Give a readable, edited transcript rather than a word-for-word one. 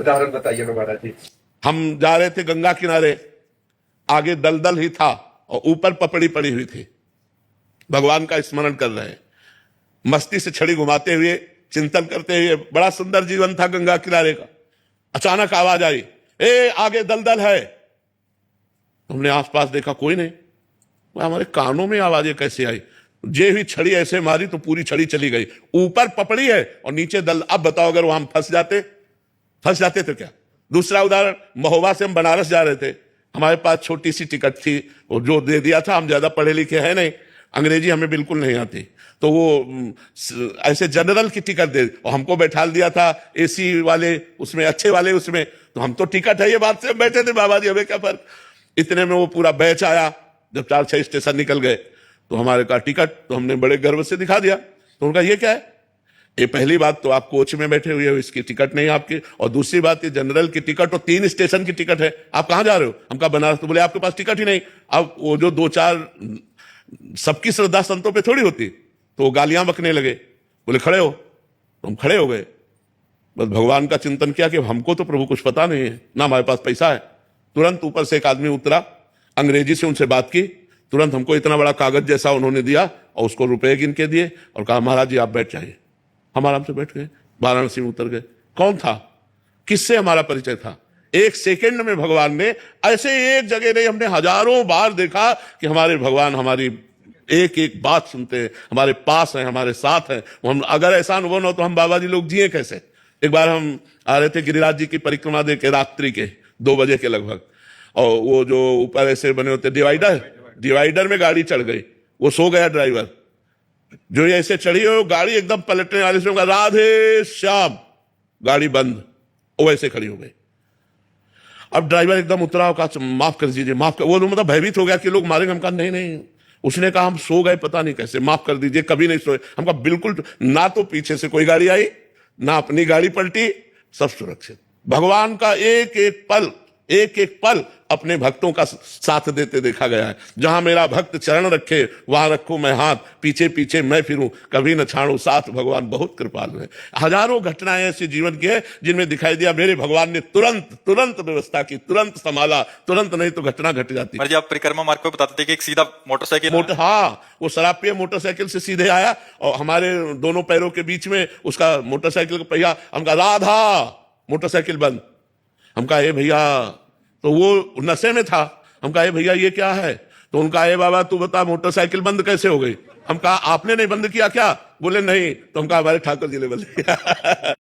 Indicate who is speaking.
Speaker 1: उदाहरण बताइए ना महाराज जी।
Speaker 2: हम जा रहे थे गंगा किनारे, आगे दलदल ही था और ऊपर पपड़ी पड़ी हुई थी। भगवान का स्मरण कर रहे हैं, मस्ती से छड़ी घुमाते हुए, चिंतन करते हुए। बड़ा सुंदर जीवन था गंगा किनारे का। अचानक आवाज आई, ए आगे दलदल है। हमने आसपास देखा, कोई नहीं। हमारे कानों में आवाजें कैसे आई? जे हुई छड़ी ऐसे मारी तो पूरी छड़ी चली गई। ऊपर पपड़ी है और नीचे दल। अब बताओ, अगर वहां फंस जाते तो क्या? दूसरा उदाहरण, महोबा से हम बनारस जा रहे थे। हमारे पास छोटी सी टिकट थी, वो जो दे दिया था। हम ज्यादा पढ़े लिखे हैं नहीं, अंग्रेजी हमें बिल्कुल नहीं आती, तो वो ऐसे जनरल की टिकट दे और हमको बैठा दिया था एसी वाले उसमें, अच्छे वाले उसमें। तो हम तो टिकट है ये बात से बैठे थे, बाबा जी हमें क्या फर्क। इतने में वो पूरा बैच आया। जब 4-6 स्टेशन निकल गए तो हमारे का टिकट, तो हमने बड़े गर्व से दिखा दिया। तो उनका ये क्या है? ये पहली बात तो आप कोच में बैठे हुए हो, इसकी टिकट नहीं आपकी। और दूसरी बात, ये जनरल की टिकट और 3 स्टेशन की टिकट है। आप कहां जा रहे हो? हमका बनारस। तो बोले आपके पास टिकट ही नहीं। अब वो जो 2-4 सबकी श्रद्धा संतों पे थोड़ी होती, तो वो गालियां बकने लगे। बोले खड़े हो, तो हम खड़े हो गए। बस भगवान का चिंतन किया कि हमको तो प्रभु कुछ पता नहीं है, ना हमारे पास पैसा है। तुरंत ऊपर से एक आदमी उतरा, अंग्रेजी से उनसे बात की। तुरंत हमको इतना बड़ा कागज जैसा उन्होंने दिया और उसको रुपए गिन के दिए और कहा महाराज जी आप बैठ जाइए। हम आराम से बैठ गए, वाराणसी में उतर गए। कौन था, किससे हमारा परिचय था? 1 सेकंड में भगवान ने, ऐसे एक जगह नहीं, हमने हजारों बार देखा कि हमारे भगवान हमारी एक एक बात सुनते हैं, हमारे पास हैं, हमारे साथ हैं। हम अगर ऐसा अनुभव न हो तो हम बाबा जी लोग जिए कैसे? एक बार हम आ रहे थे गिरिराज जी की परिक्रमा दे के, रात्रि के 2 बजे के लगभग, और वो जो ऊपर ऐसे बने होते डिवाइडर में गाड़ी चढ़ गई। वो सो गया ड्राइवर। जो ये ऐसे चढ़ी हो गाड़ी, एकदम पलटने वाले से राधे श्याम, गाड़ी बंद, वो ऐसे खड़ी हो गई। अब ड्राइवर एकदम उतरा, कहा माफ कर दीजिए, माफ कर। वो मतलब भयभीत हो गया कि लोग मारेंगे। हम कहा नहीं नहीं। उसने कहा हम सो गए, पता नहीं कैसे, माफ कर दीजिए, कभी नहीं सोए। हम कहा बिल्कुल ना, तो पीछे से कोई गाड़ी आई, ना अपनी गाड़ी पलटी, सब सुरक्षित। भगवान का एक एक पल अपने भक्तों का साथ देते देखा गया है। जहां मेरा भक्त चरण रखे वहां रखूं मैं हाथ, पीछे पीछे मैं फिरूं, कभी न छाड़ू साथ। भगवान बहुत कृपालु है। हजारों घटनाएं ऐसी जीवन की है जिनमें दिखाई दिया मेरे भगवान ने तुरंत व्यवस्था की, तुरंत संभाला। तुरंत नहीं तो घटना घट जाती।
Speaker 3: जी आप परिक्रमा मार्ग पर बताते थे कि एक सीधा मोटरसाइकिल
Speaker 2: हाँ, वो शराब पिए मोटरसाइकिल से सीधे आया और हमारे दोनों पैरों के बीच में उसका मोटरसाइकिल का पहिया। हम कहा राधा, मोटरसाइकिल बंद। हम कहा ए भैया, तो वो नशे में था। हम कहा ए भैया ये क्या है? तो उनका ए बाबा तू बता मोटरसाइकिल बंद कैसे हो गई? हम कहा आपने नहीं बंद किया क्या? बोले नहीं। तो हम कहा हमारे ठाकुर जी ने बंद किया।